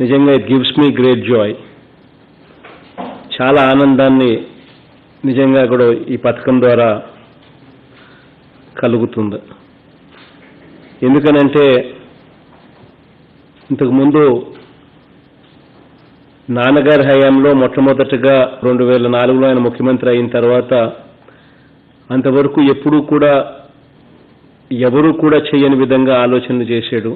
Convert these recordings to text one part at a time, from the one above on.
నిజంగా it gives me great Joy. చాలా ఆనందాన్ని నిజంగా కూడా ఈ పథకం ద్వారా కలుగుతుంది. ఎందుకనంటే ఇంతకుముందు నాన్నగారి హయాంలో మొట్టమొదటిగా 2004లో ఆయన ముఖ్యమంత్రి అయిన తర్వాత అంతవరకు ఎప్పుడూ కూడా ఎవరూ కూడా చేయని విధంగా ఆలోచనలు చేశాడు.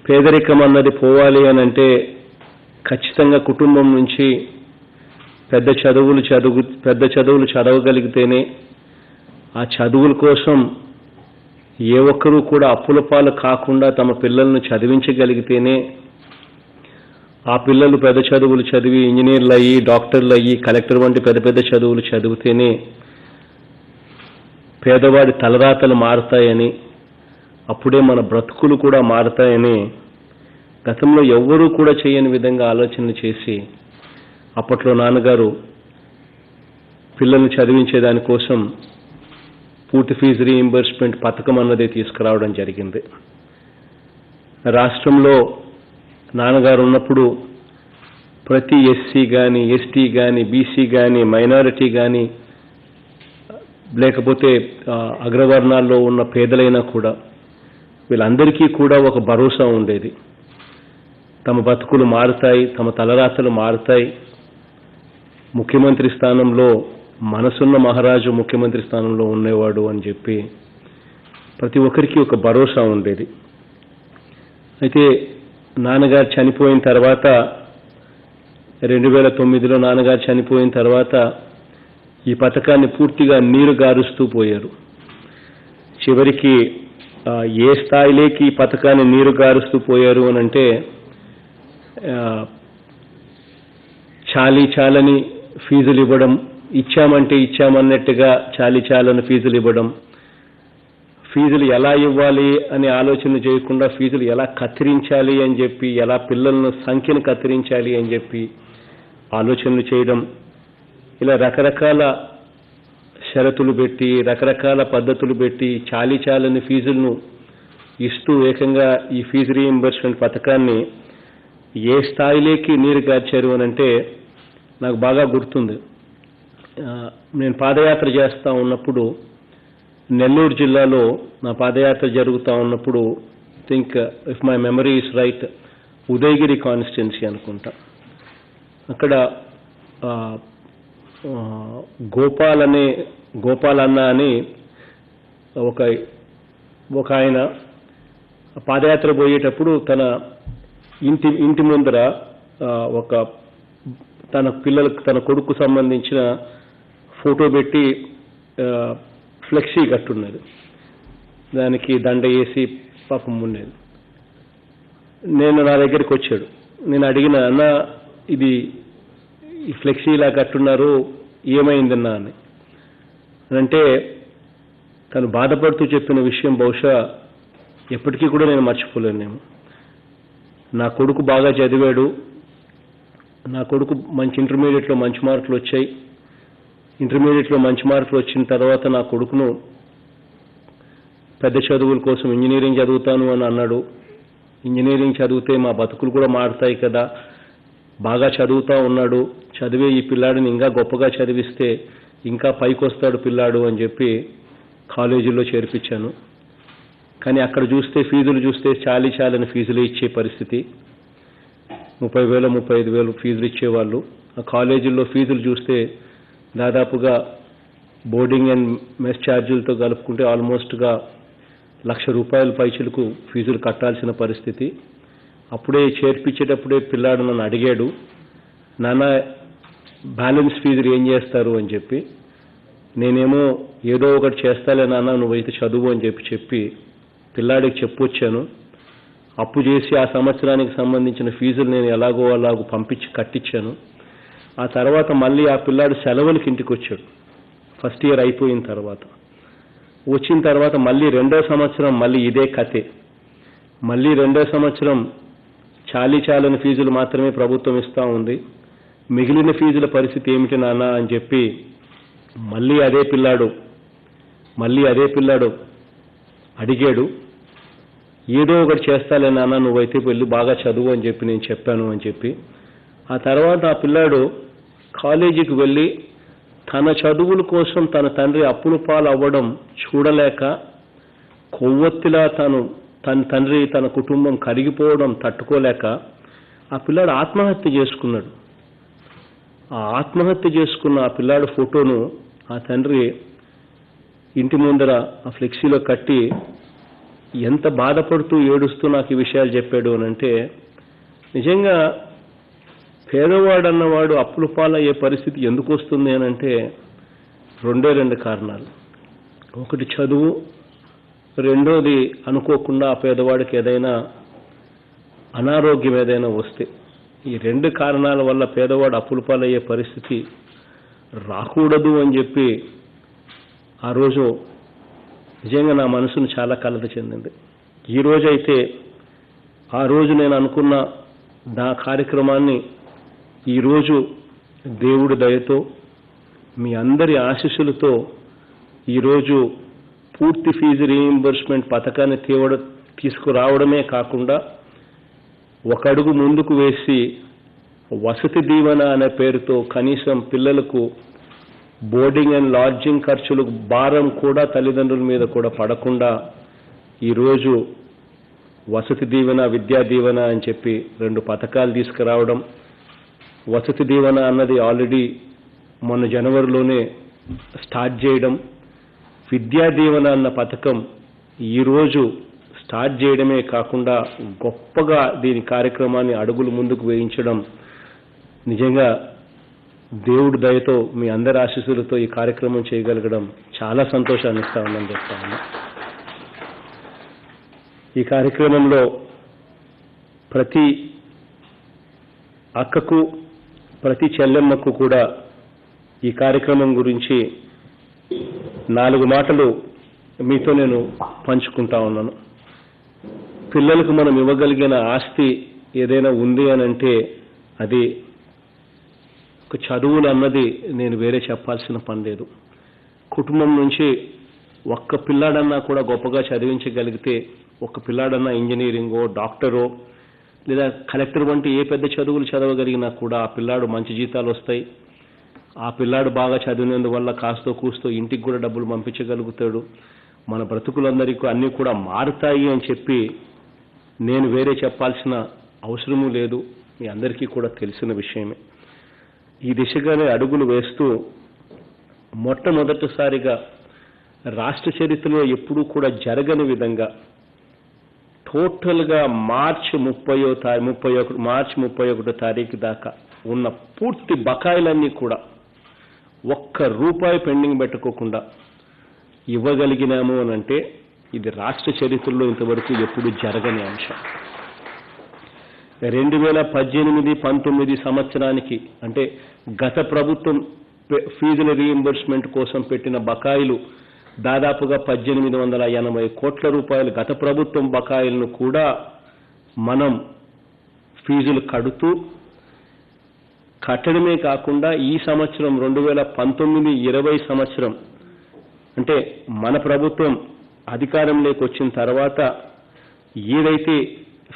పేదరికం అన్నది పోవాలి అని అంటే ఖచ్చితంగా కుటుంబం నుంచి పెద్ద చదువులు చదవగలిగితేనే, ఆ చదువుల కోసం ఏ ఒక్కరూ కూడా అప్పుల పాలు కాకుండా తమ పిల్లలను చదివించగలిగితేనే, ఆ పిల్లలు పెద్ద చదువులు చదివి ఇంజనీర్లు అయ్యి, డాక్టర్లు అయ్యి, కలెక్టర్ వంటి పెద్ద పెద్ద చదువులు చదివితేనే పేదవాడి తలరాతలు మారుతాయని, అప్పుడే మన బ్రతుకులు కూడా మారుతాయని గతంలో ఎవ్వరూ కూడా చేయని విధంగా ఆలోచనలు చేసి అప్పట్లో నాన్నగారు పిల్లల్ని చదివించేదానికోసం పూర్తి ఫీజు రీయింబర్స్మెంట్ పథకం అన్నది తీసుకురావడం జరిగింది. రాష్ట్రంలో నాన్నగారు ఉన్నప్పుడు ప్రతి ఎస్సీ కానీ, ఎస్టీ కానీ, బీసీ కానీ, మైనారిటీ కానీ, లేకపోతే అగ్రవర్ణాల్లో ఉన్న పేదలైనా కూడా వీళ్ళందరికీ కూడా ఒక భరోసా ఉండేది. తమ బతుకులు మారుతాయి, తమ తలరాతలు మారుతాయి, ముఖ్యమంత్రి స్థానంలో మనసున్న మహారాజు ముఖ్యమంత్రి స్థానంలో ఉండేవాడు అని చెప్పి ప్రతి ఒక్కరికి ఒక భరోసా ఉండేది. అయితే నాన్నగారు చనిపోయిన తర్వాత 2009లో నాన్నగారు చనిపోయిన తర్వాత ఈ పథకాన్ని పూర్తిగా నీరు గారుస్తూ పోయారు. చివరికి ఏ స్థాయిలోకి ఈ పథకాన్ని నీరు గారుస్తూ పోయారు అని అంటే చాలని ఫీజులు ఇవ్వడం, ఇచ్చామంటే ఇచ్చామన్నట్టుగా చాలని ఫీజులు ఇవ్వడం, ఫీజులు ఎలా ఇవ్వాలి అని ఆలోచన చేయకుండా ఫీజులు ఎలా కత్తిరించాలి అని చెప్పి, ఎలా పిల్లలను సంఖ్యను కత్తిరించాలి అని చెప్పి ఆలోచనలు చేయడం, ఇలా రకరకాల షరతులు పెట్టి, రకరకాల పద్ధతులు పెట్టి చాలని ఫీజులను ఇస్తూ ఏకంగా ఈ ఫీజు రీయింబర్స్మెంట్ పథకాన్ని ఏ స్థాయిలోకి నీరు గార్చారు అని అంటే నాకు బాగా గుర్తుంది. నేను పాదయాత్ర చేస్తూ ఉన్నప్పుడు నెల్లూరు జిల్లాలో నా పాదయాత్ర జరుగుతూ ఉన్నప్పుడు think if my memory is right Udayagiri constituency అనుకుంటా. అక్కడ గోపాలన్న అని ఒక ఆయన పాదయాత్ర పోయేటప్పుడు తన ఇంటి ముందర ఒక తన పిల్లలకు, తన కొడుకు సంబంధించిన ఫోటో పెట్టి ఫ్లెక్సీ కట్టున్నది, దానికి దండ వేసి పాపం ఉండేది. నా దగ్గరికి వచ్చాడు. నేను అడిగిన, అన్న ఇది ఈ ఫ్లెక్సీ ఇలా కట్టున్నారు, ఏమైందన్నా అని అంటే తను బాధపడుతూ చెప్పిన విషయం బహుశా ఎప్పటికీ కూడా నేను మర్చిపోలేను. నా కొడుకు బాగా చదివాడు, నా కొడుకు మంచి ఇంటర్మీడియట్లో మంచి మార్కులు వచ్చాయి, ఇంటర్మీడియట్లో మంచి మార్కులు వచ్చిన తర్వాత నా కొడుకును పెద్ద చదువుల కోసం ఇంజనీరింగ్ చదువుతాను అని అన్నాడు. ఇంజనీరింగ్ చదివితే మా బతుకులు కూడా మారుతాయి కదా, బాగా చదువుతూ ఉన్నాడు, చదివే ఈ పిల్లాడిని ఇంకా గొప్పగా చదివిస్తే ఇంకా పైకి వస్తాడు పిల్లాడు అని చెప్పి కాలేజీలో చేర్పించాను. కానీ అక్కడ చూస్తే ఫీజులు చూస్తే చాలని ఫీజులు ఇచ్చే పరిస్థితి, 30,000 35,000 ఫీజులు ఇచ్చేవాళ్ళు. ఆ కాలేజీల్లో ఫీజులు చూస్తే దాదాపుగా బోర్డింగ్ అండ్ మెస్ ఛార్జీలతో కలుపుకుంటే ఆల్మోస్ట్గా ₹1,00,000 పైచిలకు ఫీజులు కట్టాల్సిన పరిస్థితి. అప్పుడే చేర్పించేటప్పుడే పిల్లాడు నన్ను అడిగాడు, నాన్న బ్యాలెన్స్ ఫీజులు ఏం చేస్తారు అని చెప్పి. నేనేమో ఏదో ఒకటి చేస్తాలే నాన్న, నువ్వైతే చదువు అని చెప్పి పిల్లాడికి చెప్పొచ్చాను. అప్పు చేసి ఆ సంవత్సరానికి సంబంధించిన ఫీజులు నేను ఎలాగో పంపించి కట్టించాను. ఆ తర్వాత మళ్ళీ ఆ పిల్లాడు సెలవులకి ఇంటికి వచ్చాడు. ఫస్ట్ ఇయర్ అయిపోయిన తర్వాత వచ్చిన తర్వాత మళ్ళీ 2వ సంవత్సరం మళ్ళీ ఇదే కథే. మళ్ళీ 2వ సంవత్సరం చాలని ఫీజులు మాత్రమే ప్రభుత్వం ఇస్తూ ఉంది, మిగిలిన ఫీజుల పరిస్థితి ఏమిటి నాన్న అని చెప్పి మళ్ళీ అదే పిల్లాడు అడిగాడు. ఏదో ఒకటి చేస్తాలే నాన్న, నువ్వైతే వెళ్ళి బాగా చదువు అని చెప్పి నేను చెప్పాను అని చెప్పి. ఆ తర్వాత ఆ పిల్లాడు కాలేజీకి వెళ్ళి తన చదువుల కోసం తన తండ్రి అప్పుల పాలు అవ్వడం చూడలేక కొవ్వొత్తిలా తన తండ్రి తన కుటుంబం కరిగిపోవడం తట్టుకోలేక ఆ పిల్లాడు ఆత్మహత్య చేసుకున్నాడు. ఆ ఆత్మహత్య చేసుకున్న ఆ పిల్లాడు ఫోటోను ఆ తండ్రి ఇంటి ముందర ఆ ఫ్లెక్సీలో కట్టి ఎంత బాధపడుతూ ఏడుస్తూ నాకు ఈ విషయాలు చెప్పాడు అనంటే, నిజంగా పేదవాడన్నవాడు అప్పుల పాలయ్యే పరిస్థితి ఎందుకు వస్తుంది అనంటే రెండు కారణాలు. ఒకటి చదువు, రెండోది అనుకోకుండా ఆ పేదవాడికి ఏదైనా అనారోగ్యం ఏదైనా వస్తే. ఈ రెండు కారణాల వల్ల పేదవాడు అప్పుల పాలయ్యే పరిస్థితి రాకూడదు అని చెప్పి ఆ రోజు నిజంగా నా మనసును చాలా కలత చెందింది. ఈ రోజైతే ఆ రోజు నేను అనుకున్న నా కార్యక్రమాన్ని ఈరోజు దేవుడి దయతో మీ అందరి ఆశీస్సులతో ఈరోజు పూర్తి ఫీజు రీయింబర్స్మెంట్ పథకాన్ని తీసుకురావడమే కాకుండా ఒక అడుగు ముందుకు వేసి వసతి దీవెన అనే పేరుతో కనీసం పిల్లలకు బోర్డింగ్ అండ్ లాడ్జింగ్ ఖర్చులకు భారం కూడా తల్లిదండ్రుల మీద కూడా పడకుండా ఈరోజు వసతి దీవెన, విద్యా దీవెన అని చెప్పి 2 పథకాలు తీసుకురావడం. వసతి దీవెన అన్నది ఆల్రెడీ మొన్న జనవరిలోనే స్టార్ట్ చేయడం, విద్యా దీవెన అన్న పథకం ఈరోజు స్టార్ట్ చేయడమే కాకుండా గొప్పగా దీని కార్యక్రమాన్ని అడుగులు ముందుకు వేయించడం నిజంగా దేవుడి దయతో మీ అందరి ఆశీస్సులతో ఈ కార్యక్రమం చేయగలగడం చాలా సంతోషాన్ని ఇస్తా ఉందని చెప్తా ఉన్నా. ఈ కార్యక్రమంలో ప్రతి అక్కకు, ప్రతి చెల్లెమ్మకు కూడా ఈ కార్యక్రమం గురించి 4 మాటలు మీతో నేను పంచుకుంటా ఉన్నాను. పిల్లలకు మనం ఇవ్వగలిగిన ఆస్తి ఏదైనా ఉంది అనంటే అది ఒక చదువులు అన్నది నేను వేరే చెప్పాల్సిన పని లేదు. కుటుంబం నుంచి ఒక్క పిల్లాడన్నా కూడా గొప్పగా చదివించగలిగితే, ఒక్క పిల్లాడన్నా ఇంజనీరింగో, డాక్టరో లేదా కలెక్టర్ వంటి ఏ పెద్ద చదువులు చదవగలిగినా కూడా ఆ పిల్లాడు మంచి జీతాలు వస్తాయి. ఆ పిల్లాడు బాగా చదివినందువల్ల కాస్తో కూస్తో ఇంటికి కూడా డబ్బులు పంపించగలుగుతాడు. మన బ్రతుకులందరికీ అన్నీ కూడా మారుతాయి అని చెప్పి నేను వేరే చెప్పాల్సిన అవసరమూ లేదు. మీ అందరికీ కూడా తెలిసిన విషయమే. ఈ దిశగానే అడుగులు వేస్తూ మొట్టమొదటిసారిగా రాష్ట్ర చరిత్రలో ఎప్పుడూ కూడా జరగని విధంగా టోటల్గా మార్చి 31 తారీఖు దాకా ఉన్న పూర్తి బకాయిలన్నీ కూడా ₹1 పెండింగ్ పెట్టుకోకుండా ఇవ్వగలిగినాము అనంటే ఇది రాష్ట్ర చరిత్రలో ఇంతవరకు ఎప్పుడు జరగని అంశం. 2018-19 సంవత్సరానికి అంటే గత ప్రభుత్వం ఫీజుల రీయింబర్స్మెంట్ కోసం పెట్టిన బకాయిలు దాదాపుగా 1880 కోట్ల రూపాయలు గత ప్రభుత్వం బకాయిలను కూడా మనం ఫీజులు కట్టడమే కాకుండా ఈ సంవత్సరం 2019-20 సంవత్సరం అంటే మన ప్రభుత్వం అధికారంలోకి వచ్చిన తర్వాత ఏదైతే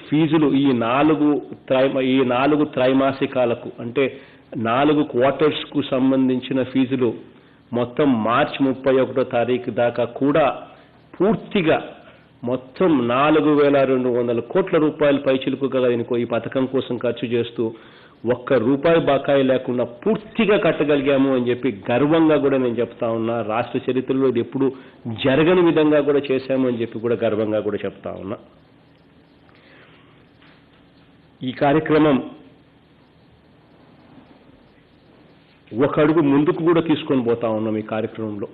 ఫీజులు ఈ 4 త్రైమాసికాలకు అంటే 4 క్వార్టర్స్కు సంబంధించిన ఫీజులు మొత్తం మార్చి 31 తారీఖు దాకా కూడా పూర్తిగా మొత్తం 4,200 కోట్ల రూపాయల పైచిలుకుగా ఈ పథకం కోసం ఖర్చు చేస్తూ ₹1 బకాయి లేకుండా పూర్తిగా కట్టగలిగాము అని చెప్పి గర్వంగా కూడా నేను చెప్తా ఉన్నా. రాష్ట్ర చరిత్రలో ఇది ఎప్పుడు జరగని విధంగా కూడా చేశాము అని చెప్పి కూడా గర్వంగా కూడా చెప్తా ఉన్నా. ఈ కార్యక్రమం ఒక అడుగు ముందుకు కూడా తీసుకొని పోతా ఉన్నాం. ఈ కార్యక్రమంలో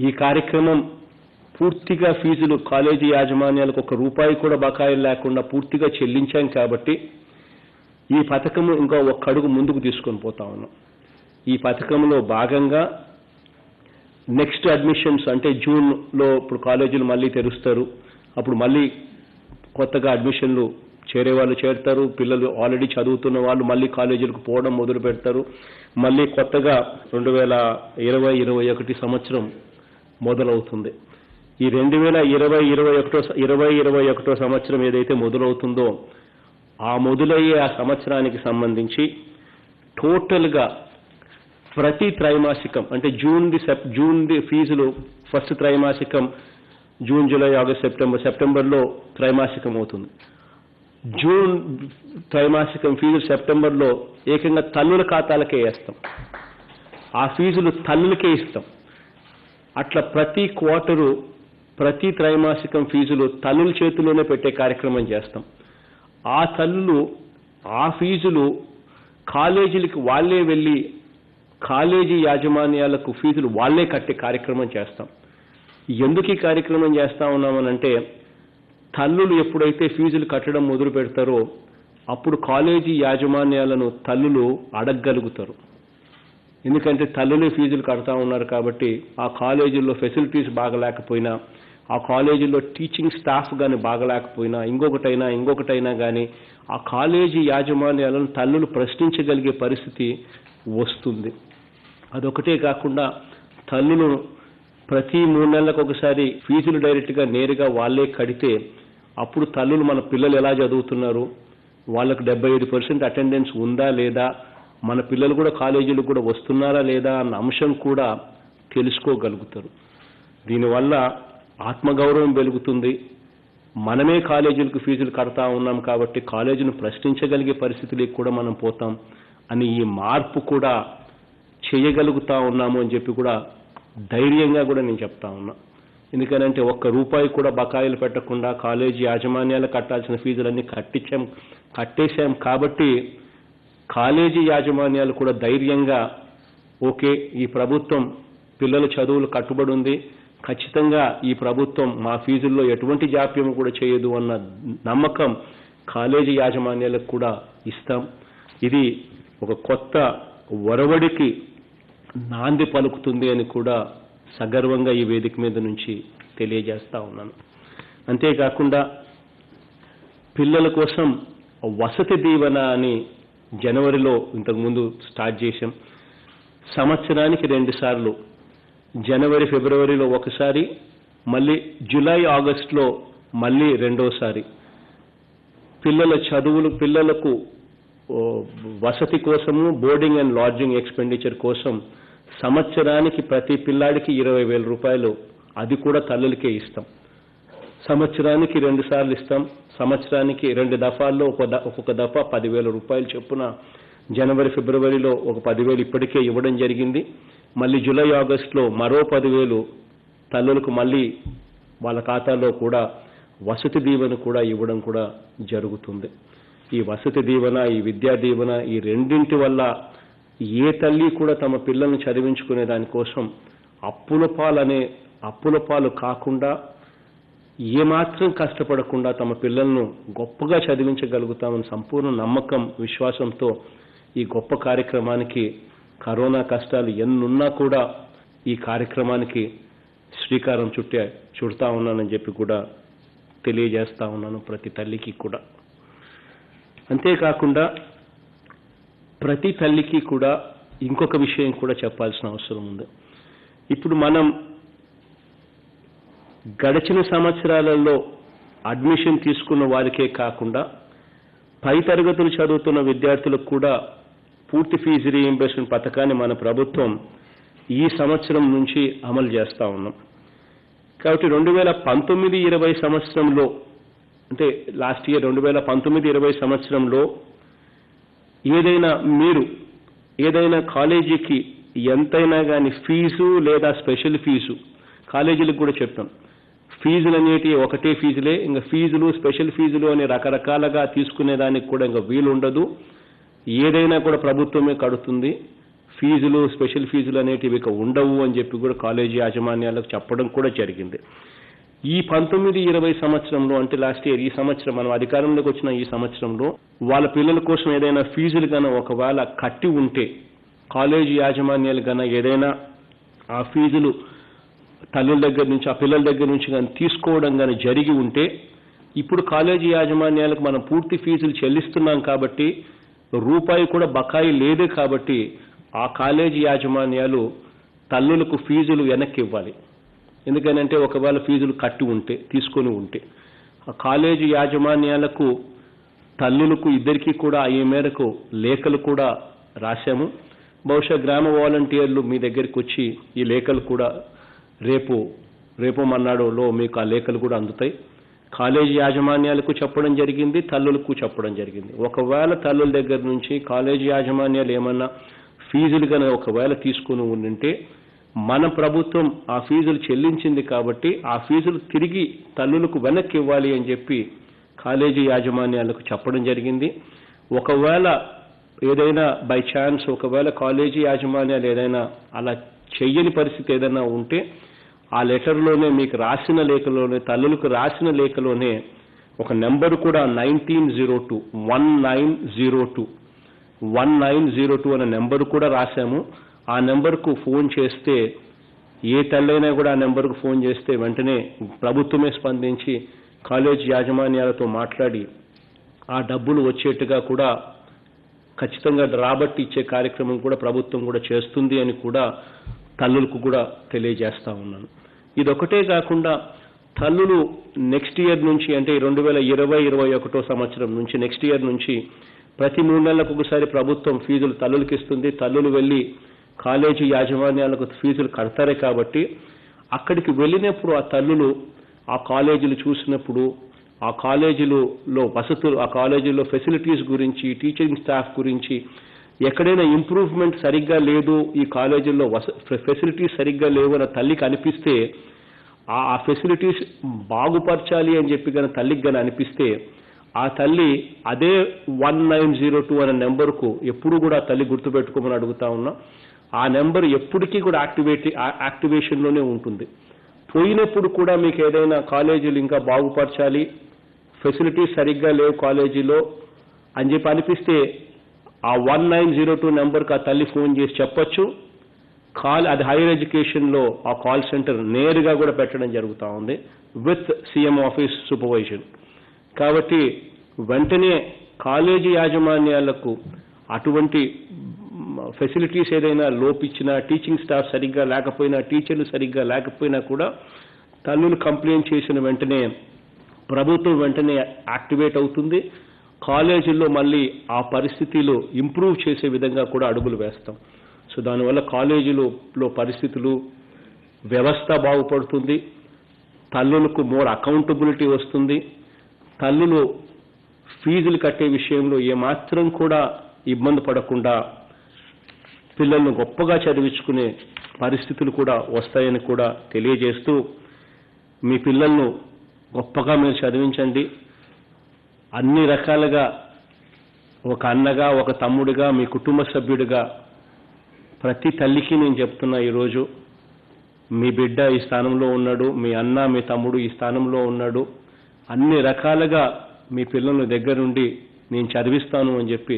ఈ కార్యక్రమం పూర్తిగా ఫీజులు కాలేజీ యాజమాన్యాలకు ₹1 కూడా బకాయిలు లేకుండా పూర్తిగా చెల్లించాం కాబట్టి ఈ పథకము ఇంకా ఒక అడుగు ముందుకు తీసుకొని పోతా ఉన్నాం. ఈ పథకంలో భాగంగా నెక్స్ట్ అడ్మిషన్స్ అంటే జూన్లో ఇప్పుడు కాలేజీలు మళ్ళీ తెరుస్తారు. అప్పుడు మళ్ళీ కొత్తగా అడ్మిషన్లు చేరే వాళ్ళు చేరుతారు. పిల్లలు ఆల్రెడీ చదువుతున్న వాళ్ళు మళ్ళీ కాలేజీలకు పోవడం మొదలు పెడతారు. మళ్ళీ కొత్తగా 2020-21 సంవత్సరం మొదలవుతుంది. ఈ 2020-21 సంవత్సరం ఏదైతే మొదలవుతుందో ఆ మొదలయ్యే ఆ సంవత్సరానికి సంబంధించి టోటల్గా ప్రతి త్రైమాసికం అంటే జూన్ ఫీజులు ఫస్ట్ త్రైమాసికం జూన్, జూలై, ఆగస్ట్, సెప్టెంబర్లో త్రైమాసికం అవుతుంది. జూన్ త్రైమాసికం ఫీజులు సెప్టెంబర్లో ఏకంగా తల్లుల ఖాతాలకే వేస్తాం. ఆ ఫీజులు తల్లులకే ఇస్తాం. అట్లా ప్రతి క్వార్టరు ప్రతి త్రైమాసికం ఫీజులు తల్లుల చేతిలోనే పెట్టే కార్యక్రమం చేస్తాం. ఆ తల్లులు ఆ ఫీజులు కాలేజీలకు వాళ్ళే వెళ్ళి కాలేజీ యాజమాన్యాలకు ఫీజులు వాళ్ళే కట్టే కార్యక్రమం చేస్తాం. ఎందుకు ఈ కార్యక్రమం చేస్తా ఉన్నామనంటే తల్లులు ఎప్పుడైతే ఫీజులు కట్టడం మొదలు పెడతారో అప్పుడు కాలేజీ యాజమాన్యాలను తల్లులు అడగగలుగుతారు. ఎందుకంటే తల్లులే ఫీజులు కడతా ఉన్నారు కాబట్టి ఆ కాలేజీల్లో ఫెసిలిటీస్ బాగలేకపోయినా, ఆ కాలేజీల్లో టీచింగ్ స్టాఫ్ కానీ బాగలేకపోయినా, ఇంకొకటైనా కానీ ఆ కాలేజీ యాజమాన్యాలను తల్లులు ప్రశ్నించగలిగే పరిస్థితి వస్తుంది. అదొకటే కాకుండా తల్లులు ప్రతి 3 నెలలకు ఒకసారి ఫీజులు డైరెక్ట్గా నేరుగా వాళ్ళే కడితే అప్పుడు తల్లులు మన పిల్లలు ఎలా చదువుతున్నారు, వాళ్ళకు 75% అటెండెన్స్ ఉందా లేదా, మన పిల్లలు కూడా కాలేజీలకు కూడా వస్తున్నారా లేదా అన్న అంశం కూడా తెలుసుకోగలుగుతారు. దీనివల్ల ఆత్మగౌరవం పెరుగుతుంది. మనమే కాలేజీలకు ఫీజులు కడతా ఉన్నాం కాబట్టి కాలేజీని ప్రశ్నించగలిగే పరిస్థితులకు కూడా మనం పోతాం అని ఈ మార్పు కూడా చేయగలుగుతా ఉన్నాము అని చెప్పి కూడా ధైర్యంగా కూడా నేను చెప్తా ఉన్నా. ఎందుకనంటే ₹1 కూడా బకాయిలు పెట్టకుండా కాలేజీ యాజమాన్యాలు కట్టాల్సిన ఫీజులన్నీ కట్టేశాం కాబట్టి కాలేజీ యాజమాన్యాలు కూడా ధైర్యంగా ఓకే ఈ ప్రభుత్వం పిల్లల చదువులు కట్టుబడి ఉంది, ఖచ్చితంగా ఈ ప్రభుత్వం మా ఫీజుల్లో ఎటువంటి జాప్యం కూడా చేయదు అన్న నమ్మకం కాలేజీ యాజమాన్యాలకు కూడా ఇస్తాం. ఇది ఒక కొత్త ఒరవడికి నాంది పలుకుతుంది అని కూడా సగర్వంగా ఈ వేదిక మీద నుంచి తెలియజేస్తా ఉన్నాను. అంతేకాకుండా పిల్లల కోసం వసతి దీవెన అని జనవరిలో ఇంతకుముందు స్టార్ట్ చేశాం. సంవత్సరానికి 2 సార్లు, జనవరి, ఫిబ్రవరిలో ఒకసారి, మళ్ళీ జూలై, ఆగస్టులో మళ్ళీ రెండోసారి పిల్లలకు వసతి కోసము బోర్డింగ్ అండ్ లాడ్జింగ్ ఎక్స్పెండిచర్ కోసం సంవత్సరానికి ప్రతి పిల్లాడికి ₹20,000 అది కూడా తల్లులకే ఇస్తాం. సంవత్సరానికి 2 సార్లు ఇస్తాం. సంవత్సరానికి 2 దఫాల్లో ఒక్కొక్క దఫా ₹10,000 చొప్పున జనవరి, ఫిబ్రవరిలో ఒక 10,000 ఇప్పటికే ఇవ్వడం జరిగింది. మళ్ళీ జూలై, ఆగస్టులో మరో 10,000 తల్లులకు మళ్ళీ వాళ్ళ ఖాతాలో కూడా వసతి దీవెన కూడా ఇవ్వడం కూడా జరుగుతుంది. ఈ వసతి దీవెన, ఈ విద్యా దీవెన, ఈ రెండింటి వల్ల ఏ తల్లి కూడా తమ పిల్లల్ని చదివించుకునే దానికోసం అప్పుల పాలు కాకుండా ఏమాత్రం కష్టపడకుండా తమ పిల్లలను గొప్పగా చదివించగలుగుతామని సంపూర్ణ నమ్మకం, విశ్వాసంతో ఈ గొప్ప కార్యక్రమానికి కరోనా కష్టాలు ఎన్నున్నా కూడా ఈ కార్యక్రమానికి శ్రీకారం చుడతా ఉన్నానని చెప్పి కూడా తెలియజేస్తా ఉన్నాను ప్రతి తల్లికి కూడా. అంతేకాకుండా ప్రతి తల్లికి కూడా ఇంకొక విషయం కూడా చెప్పాల్సిన అవసరం ఉంది. ఇప్పుడు మనం గడిచిన సంవత్సరాలలో అడ్మిషన్ తీసుకున్న వారికే కాకుండా పై తరగతులు చదువుతున్న విద్యార్థులకు కూడా పూర్తి ఫీజు రీయింబర్స్మెంట్ పథకాన్ని మన ప్రభుత్వం ఈ సంవత్సరం నుంచి అమలు చేస్తా ఉన్నాం. కాబట్టి 2019-20 సంవత్సరంలో, అంటే లాస్ట్ ఇయర్ 2019-20 సంవత్సరంలో ఏదైనా కాలేజీకి ఎంతైనా కానీ ఫీజు లేదా స్పెషల్ ఫీజు, కాలేజీలకు కూడా చెప్తాం, ఫీజులు అనేటివి ఒకటే ఫీజులే, ఇంకా ఫీజులు స్పెషల్ ఫీజులు అనే రకరకాలుగా తీసుకునేదానికి కూడా ఇంకా వీలు ఉండదు. ఏదైనా కూడా ప్రభుత్వమే కడుతుంది, ఫీజులు స్పెషల్ ఫీజులు అనేటివి ఇక ఉండవు అని చెప్పి కూడా కాలేజీ యాజమాన్యాలకు చెప్పడం కూడా జరిగింది. ఈ 19-20 సంవత్సరంలో, అంటే లాస్ట్ ఇయర్, ఈ సంవత్సరం మనం అధికారంలోకి వచ్చిన ఈ సంవత్సరంలో వాళ్ళ పిల్లల కోసం ఏదైనా ఫీజులు కన్నా ఒకవేళ కట్టి ఉంటే కాలేజీ యాజమాన్యాలు కన్నా ఏదైనా ఆ ఫీజులు తల్లుల దగ్గర నుంచి, ఆ పిల్లల దగ్గర నుంచి కానీ తీసుకోవడం కానీ జరిగి ఉంటే ఇప్పుడు కాలేజీ యాజమాన్యాలకు మనం పూర్తి ఫీజులు చెల్లిస్తున్నాం కాబట్టి ₹1 కూడా బకాయి లేదే కాబట్టి ఆ కాలేజీ యాజమాన్యాలు తల్లులకు ఫీజులు వెనక్కి ఇవ్వాలి. ఎందుకనంటే ఒకవేళ ఫీజులు కట్టి ఉంటే, తీసుకొని ఉంటే. ఆ కాలేజీ యాజమాన్యాలకు, తల్లులకు ఇద్దరికీ కూడా అయ్యే మేరకు లేఖలు కూడా రాశాము. బహుశా గ్రామ వాలంటీర్లు మీ దగ్గరికి వచ్చి ఈ లేఖలు కూడా రేపు మన్నాడులో మీకు ఆ లేఖలు కూడా అందుతాయి. కాలేజీ యాజమాన్యాలకు చెప్పడం జరిగింది, తల్లులకు చెప్పడం జరిగింది. ఒకవేళ తల్లుల దగ్గర నుంచి కాలేజీ యాజమాన్యాలు ఏమన్నా ఫీజులు కనుక ఒకవేళ తీసుకుని ఉంటే, మన ప్రభుత్వం ఆ ఫీజులు చెల్లించింది కాబట్టి ఆ ఫీజులు తిరిగి తల్లులకు వెనక్కి ఇవ్వాలి అని చెప్పి కాలేజీ యాజమాన్యాలకు చెప్పడం జరిగింది. ఒకవేళ ఏదైనా బై ఛాన్స్ ఒకవేళ కాలేజీ యాజమాన్యాలు ఏదైనా అలా చెయ్యని పరిస్థితి ఏదైనా ఉంటే, ఆ లెటర్లోనే మీకు రాసిన లేఖలోనే, తల్లులకు రాసిన లేఖలోనే ఒక నెంబర్ కూడా 1902 అనే నెంబరు కూడా రాశాము. ఆ నెంబర్కు ఫోన్ చేస్తే, ఏ తల్లైనా కూడా ఆ నెంబర్కు ఫోన్ చేస్తే వెంటనే ప్రభుత్వమే స్పందించి కాలేజ్ యాజమాన్యాలతో మాట్లాడి ఆ డబ్బులు వచ్చేట్టుగా కూడా ఖచ్చితంగా రాబట్టి ఇచ్చే కార్యక్రమం కూడా ప్రభుత్వం కూడా చేస్తుంది అని కూడా తల్లులకు కూడా తెలియజేస్తా ఉన్నాను. ఇదొకటే కాకుండా తల్లులు నెక్స్ట్ ఇయర్ నుంచి, అంటే 2020-21 సంవత్సరం నుంచి, నెక్స్ట్ ఇయర్ నుంచి ప్రతి 3 నెలలకు ఒకసారి ప్రభుత్వం ఫీజులు తల్లులకు ఇస్తుంది. తల్లులు వెళ్ళి కాలేజీ యాజమాన్యాలకు ఫీజులు కడతారే కాబట్టి అక్కడికి వెళ్ళినప్పుడు ఆ తల్లులు ఆ కాలేజీలు చూసినప్పుడు, ఆ కాలేజీలో వసతులు, ఆ కాలేజీలో ఫెసిలిటీస్ గురించి, టీచింగ్ స్టాఫ్ గురించి ఎక్కడైనా ఇంప్రూవ్మెంట్ సరిగ్గా లేదు, ఈ కాలేజీల్లో ఫెసిలిటీస్ సరిగ్గా లేవు అని తల్లికి అనిపిస్తే, ఆ ఫెసిలిటీస్ బాగుపరచాలి అని చెప్పి కానీ తల్లికి కానీ అనిపిస్తే, ఆ తల్లి అదే 1902 అనే నెంబర్కు ఎప్పుడు కూడా తల్లి గుర్తుపెట్టుకోమని అడుగుతా ఉన్నా. ఆ నెంబర్ ఎప్పటికీ కూడా యాక్టివేషన్లోనే ఉంటుంది. పోయినప్పుడు కూడా మీకు ఏదైనా కాలేజీలు ఇంకా బాగుపరచాలి, ఫెసిలిటీస్ సరిగ్గా లేవు కాలేజీలో అని చెప్పి అనిపిస్తే, ఆ 1902 నెంబర్కి ఆ తల్లి ఫోన్ చేసి చెప్పొచ్చు. అది హైయర్ ఎడ్యుకేషన్లో ఆ కాల్ సెంటర్ నేరుగా కూడా పెట్టడం జరుగుతూ ఉంది విత్ సీఎం ఆఫీస్ సూపర్వైజన్. కాబట్టి వెంటనే కాలేజీ యాజమాన్యాలకు అటువంటి ఫెసిలిటీస్ ఏదైనా లోపించినా, టీచింగ్ స్టాఫ్ సరిగ్గా లేకపోయినా, టీచర్లు సరిగ్గా లేకపోయినా కూడా తల్లులు కంప్లైంట్ చేసిన వెంటనే ప్రభుత్వం వెంటనే యాక్టివేట్ అవుతుంది. కాలేజీల్లో మళ్ళీ ఆ పరిస్థితులు ఇంప్రూవ్ చేసే విధంగా కూడా అడుగులు వేస్తాం. సో దానివల్ల కాలేజీలో పరిస్థితులు, వ్యవస్థ బాగుపడుతుంది, తల్లులకు మోర్ అకౌంటబిలిటీ వస్తుంది, తల్లులు ఫీజులు కట్టే విషయంలో ఏమాత్రం కూడా ఇబ్బంది పడకుండా పిల్లలను గొప్పగా చదివించుకునే పరిస్థితులు కూడా వస్తాయని కూడా తెలియజేస్తూ, మీ పిల్లలను గొప్పగా మీరు చదివించండి. అన్ని రకాలుగా ఒక అన్నగా, ఒక తమ్ముడిగా, మీ కుటుంబ సభ్యుడిగా ప్రతి తల్లికి నేను చెప్తున్నా, ఈరోజు మీ బిడ్డ ఈ స్థానంలో ఉన్నాడు, మీ అన్న, మీ తమ్ముడు ఈ స్థానంలో ఉన్నాడు, అన్ని రకాలుగా మీ పిల్లల దగ్గరుండి నేను చదివిస్తాను అని చెప్పి